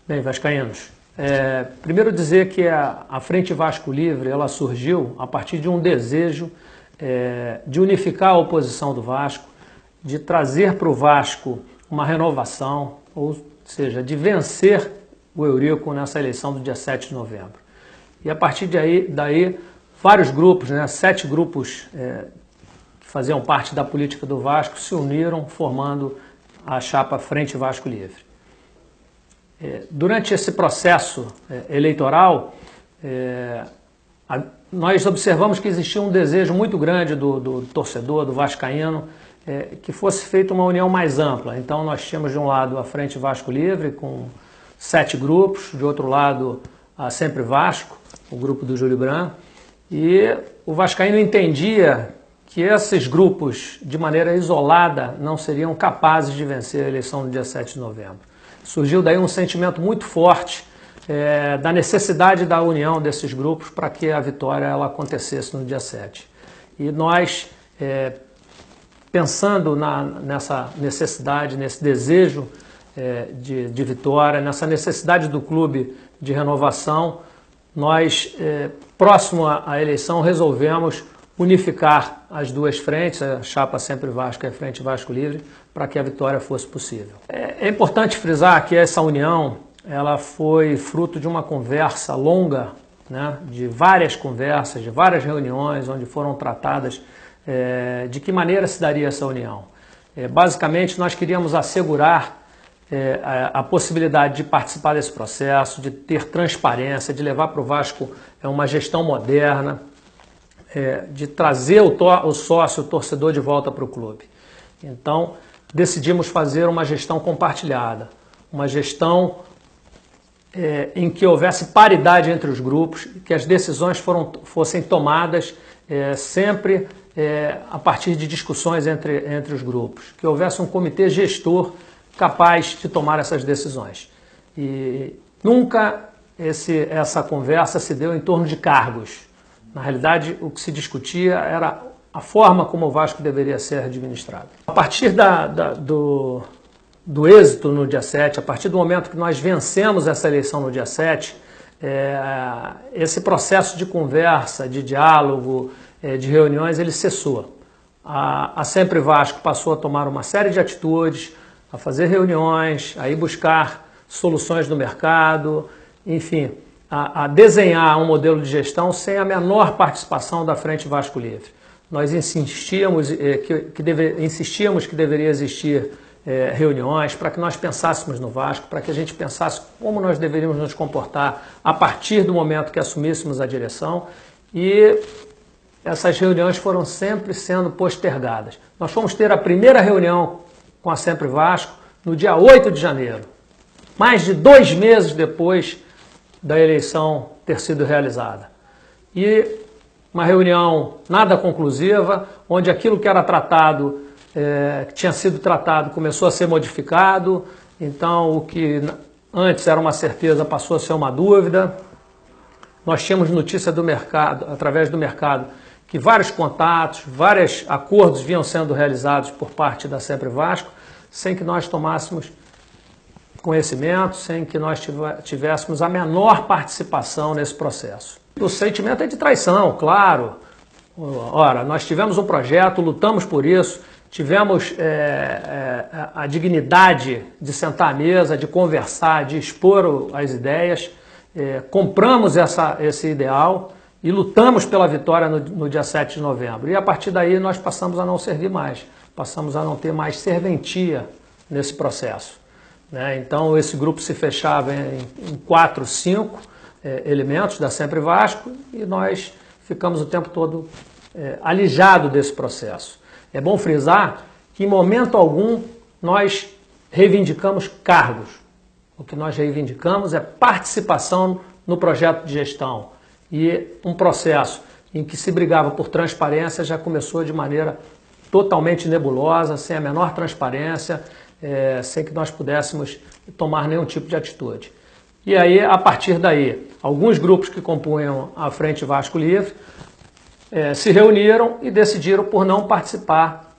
Bem, vascaínos, primeiro dizer que a Frente Vasco Livre ela surgiu a partir de um desejo de unificar a oposição do Vasco, de trazer para o Vasco uma renovação, ou seja, de vencer o Eurico nessa eleição do dia 7 de novembro. E a partir daí vários grupos, 7 grupos que faziam parte da política do Vasco se uniram formando a chapa Frente Vasco Livre. Durante esse processo eleitoral, nós observamos que existia um desejo muito grande do torcedor, do vascaíno, que fosse feita uma união mais ampla. Então nós tínhamos de um lado a Frente Vasco Livre, com 7 grupos, de outro lado a Sempre Vasco, o grupo do Júlio Branco, e o vascaíno entendia que esses grupos, de maneira isolada, não seriam capazes de vencer a eleição no dia 7 de novembro. Surgiu daí um sentimento muito forte da necessidade da união desses grupos para que a vitória ela acontecesse no dia 7. E nós, pensando nessa necessidade, nesse desejo de vitória, nessa necessidade do clube de renovação, nós, próximo à eleição, resolvemos unificar as duas frentes, a chapa Sempre Vasco e a Frente Vasco Livre, para que a vitória fosse possível. É importante frisar que essa união ela foi fruto de uma conversa longa, de várias conversas, de várias reuniões, onde foram tratadas de que maneira se daria essa união. Basicamente, nós queríamos assegurar a possibilidade de participar desse processo, de ter transparência, de levar para o Vasco uma gestão moderna, de trazer o sócio, o torcedor de volta para o clube. Então, decidimos fazer uma gestão compartilhada, uma gestão em que houvesse paridade entre os grupos, que as decisões fossem tomadas sempre a partir de discussões entre os grupos, que houvesse um comitê gestor capaz de tomar essas decisões. E nunca essa conversa se deu em torno de cargos. Na realidade, o que se discutia era a forma como o Vasco deveria ser administrado. A partir do êxito no dia 7, a partir do momento que nós vencemos essa eleição no dia 7, esse processo de conversa, de diálogo, de reuniões, ele cessou. A Sempre Vasco passou a tomar uma série de atitudes, a fazer reuniões, a ir buscar soluções no mercado, enfim, a desenhar um modelo de gestão sem a menor participação da Frente Vasco Livre. Nós insistíamos que deveria existir reuniões para que nós pensássemos no Vasco, para que a gente pensasse como nós deveríamos nos comportar a partir do momento que assumíssemos a direção, e essas reuniões foram sempre sendo postergadas. Nós fomos ter a primeira reunião com a Sempre Vasco no dia 8 de janeiro, mais de 2 meses depois da eleição ter sido realizada. E uma reunião nada conclusiva, onde aquilo que era tratado, que tinha sido tratado, começou a ser modificado. Então, o que antes era uma certeza passou a ser uma dúvida. Nós tínhamos notícia do mercado, através do mercado, que vários contatos, vários acordos vinham sendo realizados por parte da Sempre Vasco, sem que nós tomássemos conhecimento, sem que nós tivéssemos a menor participação nesse processo. O sentimento é de traição, claro. Ora, nós tivemos um projeto, lutamos por isso, tivemos a dignidade de sentar à mesa, de conversar, de expor as ideias, compramos esse ideal e lutamos pela vitória no dia 7 de novembro. E a partir daí nós passamos a não servir mais, passamos a não ter mais serventia nesse processo. Então esse grupo se fechava em 4, 5 elementos da Sempre Vasco e nós ficamos o tempo todo alijados desse processo. É bom frisar que em momento algum nós reivindicamos cargos. O que nós reivindicamos é participação no projeto de gestão. E um processo em que se brigava por transparência já começou de maneira totalmente nebulosa, sem a menor transparência, sem que nós pudéssemos tomar nenhum tipo de atitude. E aí, a partir daí, alguns grupos que compunham a Frente Vasco Livre se reuniram e decidiram por não participar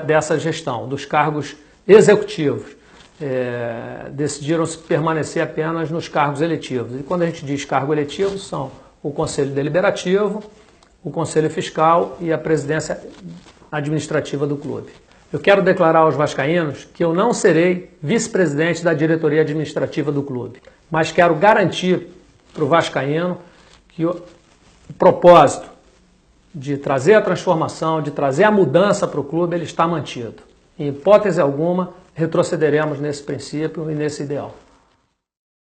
dessa gestão, dos cargos executivos. decidiram permanecer apenas nos cargos eletivos. E quando a gente diz cargo eletivo, são o Conselho Deliberativo, o Conselho Fiscal e a presidência administrativa do clube. Eu quero declarar aos vascaínos que eu não serei vice-presidente da diretoria administrativa do clube, mas quero garantir para o vascaíno que o propósito de trazer a transformação, de trazer a mudança para o clube, ele está mantido. Em hipótese alguma, retrocederemos nesse princípio e nesse ideal.